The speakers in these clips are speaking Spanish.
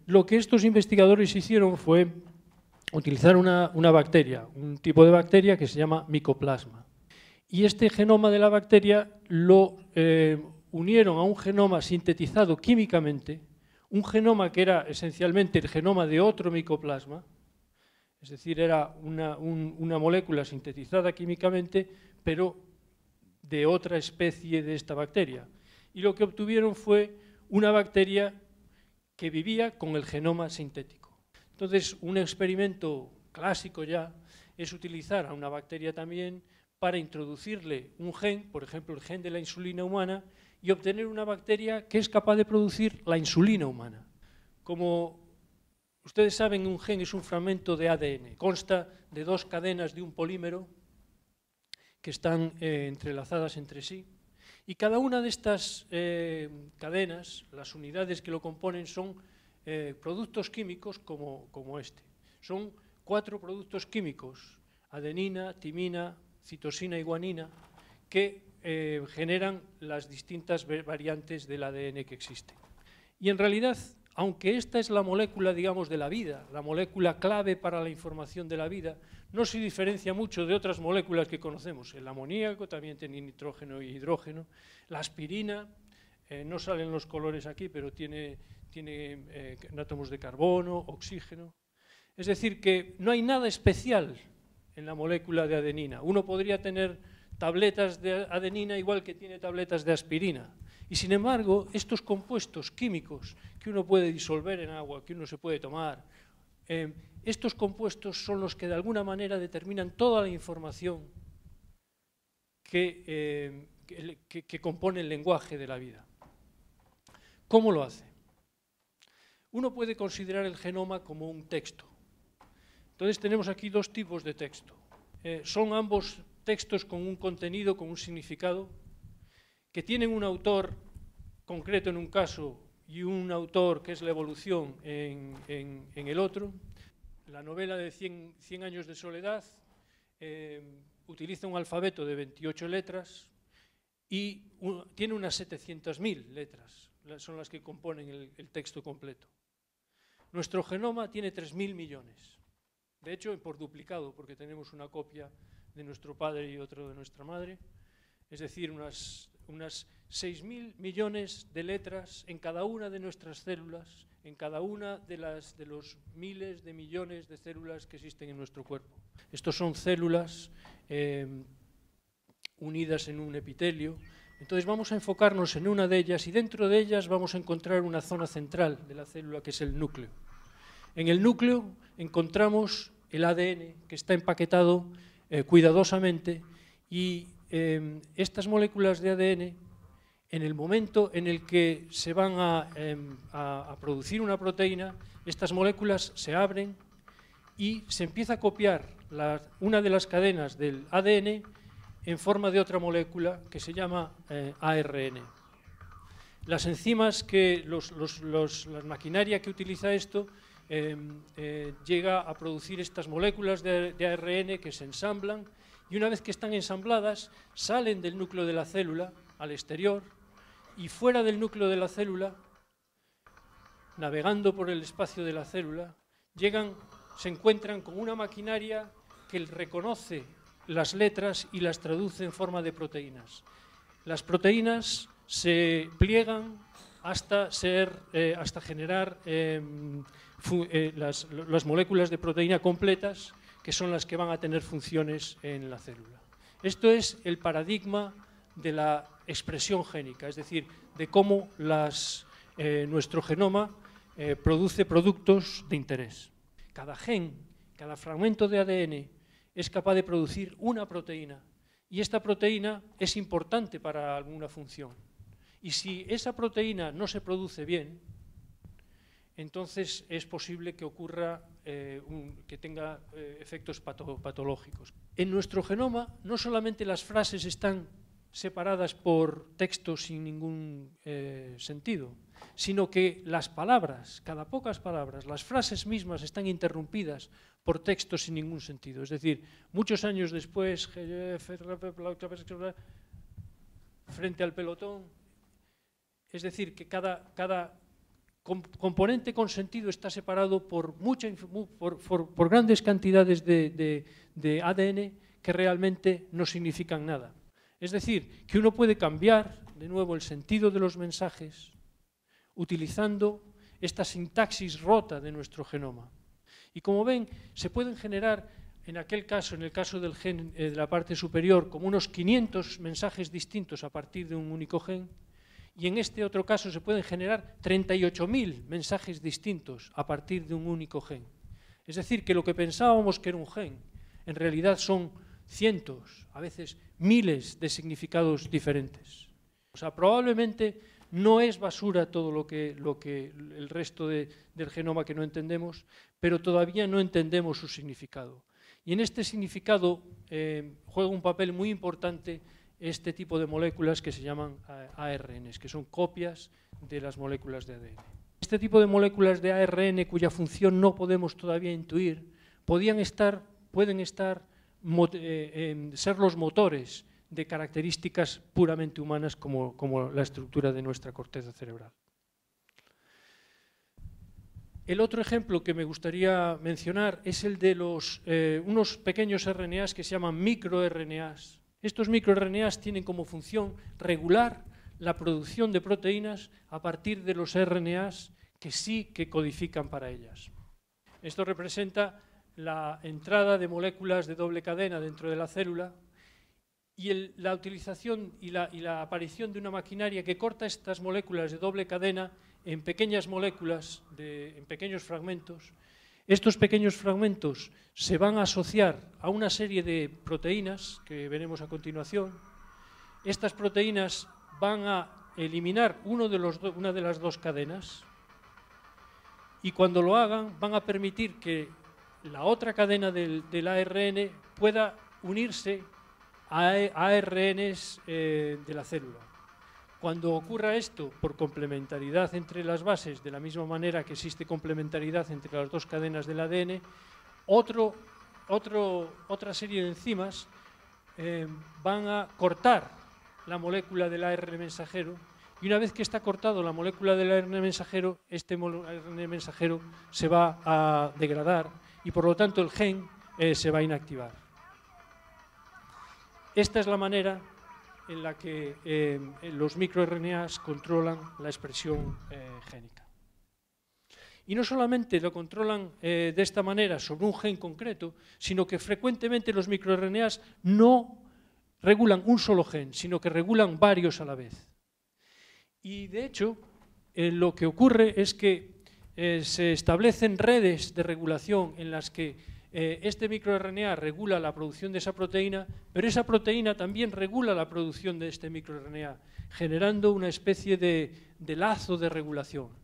Lo que estos investigadores hicieron fue utilizar una bacteria, un tipo de bacteria que se llama micoplasma. Y este genoma de la bacteria lo unieron a un genoma sintetizado químicamente, un genoma que era esencialmente el genoma de otro micoplasma, es decir, era una molécula sintetizada químicamente, pero de otra especie de esta bacteria. Y lo que obtuvieron fue una bacteria que vivía con el genoma sintético. Entonces, un experimento clásico ya es utilizar a una bacteria también para introducirle un gen, por ejemplo, el gen de la insulina humana, y obtener una bacteria que es capaz de producir la insulina humana. Como ustedes saben, un gen es un fragmento de ADN, consta de dos cadenas de un polímero que están entrelazadas entre sí, y cada una de estas cadenas, las unidades que lo componen, son productos químicos como este. Son 4 productos químicos, adenina, timina, citosina y guanina, que generan las distintas variantes del ADN que existen. Y en realidad, aunque esta es la molécula, digamos, de la vida, la molécula clave para la información de la vida, no se diferencia mucho de otras moléculas que conocemos. El amoníaco también tiene nitrógeno y hidrógeno. La aspirina, no salen los colores aquí, pero tiene átomos de carbono, oxígeno. Es decir, que no hay nada especial en la molécula de adenina. Uno podría tener tabletas de adenina igual que tiene tabletas de aspirina. Y sin embargo, estos compuestos químicos que uno puede disolver en agua, que uno se puede tomar, estos compuestos son los que de alguna manera determinan toda la información que compone el lenguaje de la vida. ¿Cómo lo hace? Uno puede considerar el genoma como un texto. Entonces tenemos aquí 2 tipos de texto. Son ambos textos con un contenido, con un significado, que tienen un autor concreto en un caso y un autor que es la evolución en el otro. La novela de 100 años de soledad utiliza un alfabeto de 28 letras y tiene unas 700.000 letras, son las que componen el texto completo. Nuestro genoma tiene 3.000 millones, de hecho por duplicado, porque tenemos una copia de nuestro padre y otro de nuestra madre, es decir, unas 6.000 millones de letras en cada una de nuestras células, en cada una de los miles de millones de células que existen en nuestro cuerpo. Estos son células unidas en un epitelio. Entonces vamos a enfocarnos en una de ellas y dentro de ellas vamos a encontrar una zona central de la célula que es el núcleo. En el núcleo encontramos el ADN que está empaquetado cuidadosamente y estas moléculas de ADN, en el momento en el que se van a producir una proteína, estas moléculas se abren y se empieza a copiar una de las cadenas del ADN en forma de otra molécula que se llama ARN. Las enzimas, la maquinaria que utiliza esto, llega a producir estas moléculas de ARN que se ensamblan y una vez que están ensambladas salen del núcleo de la célula al exterior y fuera del núcleo de la célula, navegando por el espacio de la célula, se encuentran con una maquinaria que reconoce las letras y las traduce en forma de proteínas. Las proteínas se pliegan hasta generar las moléculas de proteína completas, que son las que van a tener funciones en la célula. Esto es el paradigma de la expresión génica, es decir, de cómo nuestro genoma produce productos de interés. Cada gen, cada fragmento de ADN es capaz de producir una proteína y esta proteína es importante para alguna función. Y si esa proteína no se produce bien, entonces es posible que ocurra, que tenga efectos patológicos. En nuestro genoma no solamente las frases están separadas por textos sin ningún sentido, sino que las palabras, cada pocas palabras, las frases mismas están interrumpidas por textos sin ningún sentido. Es decir, muchos años después, frente al pelotón, es decir, que cada componente con sentido está separado por grandes cantidades de ADN que realmente no significan nada. Es decir, que uno puede cambiar de nuevo el sentido de los mensajes utilizando esta sintaxis rota de nuestro genoma. Y como ven, se pueden generar, en el caso del gen de la parte superior, como unos 500 mensajes distintos a partir de un único gen, y en este otro caso se pueden generar 38.000 mensajes distintos a partir de un único gen. Es decir, que lo que pensábamos que era un gen, en realidad son cientos, a veces miles de significados diferentes. O sea, probablemente no es basura todo lo que el resto del genoma que no entendemos, pero todavía no entendemos su significado. Y en este significado juega un papel muy importante este tipo de moléculas que se llaman ARNs, que son copias de las moléculas de ADN. Este tipo de moléculas de ARN, cuya función no podemos todavía intuir, pueden ser los motores de características puramente humanas como la estructura de nuestra corteza cerebral. El otro ejemplo que me gustaría mencionar es el de unos pequeños RNAs que se llaman microRNAs. Estos microRNAs tienen como función regular la producción de proteínas a partir de los RNAs que sí que codifican para ellas. Esto representa la entrada de moléculas de doble cadena dentro de la célula y la utilización y la aparición de una maquinaria que corta estas moléculas de doble cadena en pequeñas moléculas, en pequeños fragmentos. Estos pequeños fragmentos se van a asociar a una serie de proteínas que veremos a continuación. Estas proteínas van a eliminar una de las dos cadenas y cuando lo hagan van a permitir que la otra cadena del ARN pueda unirse a ARNs de la célula. Cuando ocurra esto por complementariedad entre las bases, de la misma manera que existe complementariedad entre las dos cadenas del ADN, otra serie de enzimas van a cortar la molécula del ARN mensajero y una vez que está cortado la molécula del ARN mensajero, este ARN mensajero se va a degradar y por lo tanto el gen se va a inactivar. Esta es la manera en la que los microRNAs controlan la expresión génica. Y no solamente lo controlan de esta manera sobre un gen concreto, sino que frecuentemente los microRNAs no regulan un solo gen, sino que regulan varios a la vez. Y de hecho, lo que ocurre es que se establecen redes de regulación en las que este microRNA regula la producción de esa proteína, pero esa proteína también regula la producción de este microRNA, generando una especie de lazo de regulación.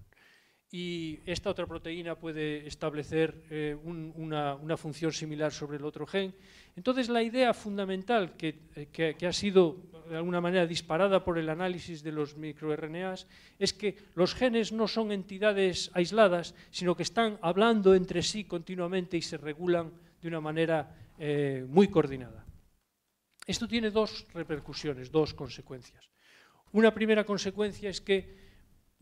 Y esta otra proteína puede establecer una función similar sobre el otro gen. Entonces, la idea fundamental que ha sido de alguna manera disparada por el análisis de los microRNAs es que los genes no son entidades aisladas, sino que están hablando entre sí continuamente y se regulan de una manera muy coordinada. Esto tiene dos repercusiones, dos consecuencias. Una primera consecuencia es que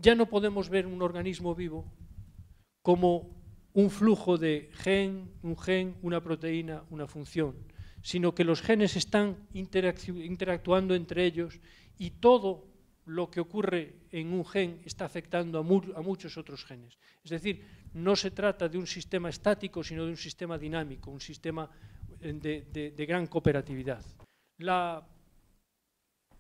ya no podemos ver un organismo vivo como un flujo de un gen, una proteína, una función, sino que los genes están interactuando entre ellos y todo lo que ocurre en un gen está afectando a muchos otros genes. Es decir, no se trata de un sistema estático, sino de un sistema dinámico, un sistema de gran cooperatividad.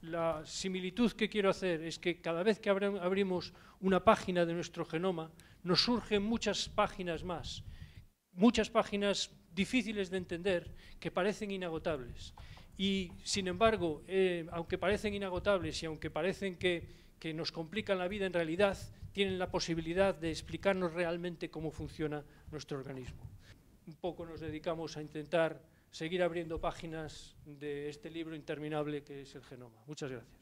La similitud que quiero hacer es que cada vez que abrimos una página de nuestro genoma, nos surgen muchas páginas más, muchas páginas difíciles de entender que parecen inagotables. Y, sin embargo, aunque parecen inagotables y aunque parecen que nos complican la vida, en realidad tienen la posibilidad de explicarnos realmente cómo funciona nuestro organismo. Un poco nos dedicamos a intentar seguir abriendo páginas de este libro interminable que es el genoma. Muchas gracias.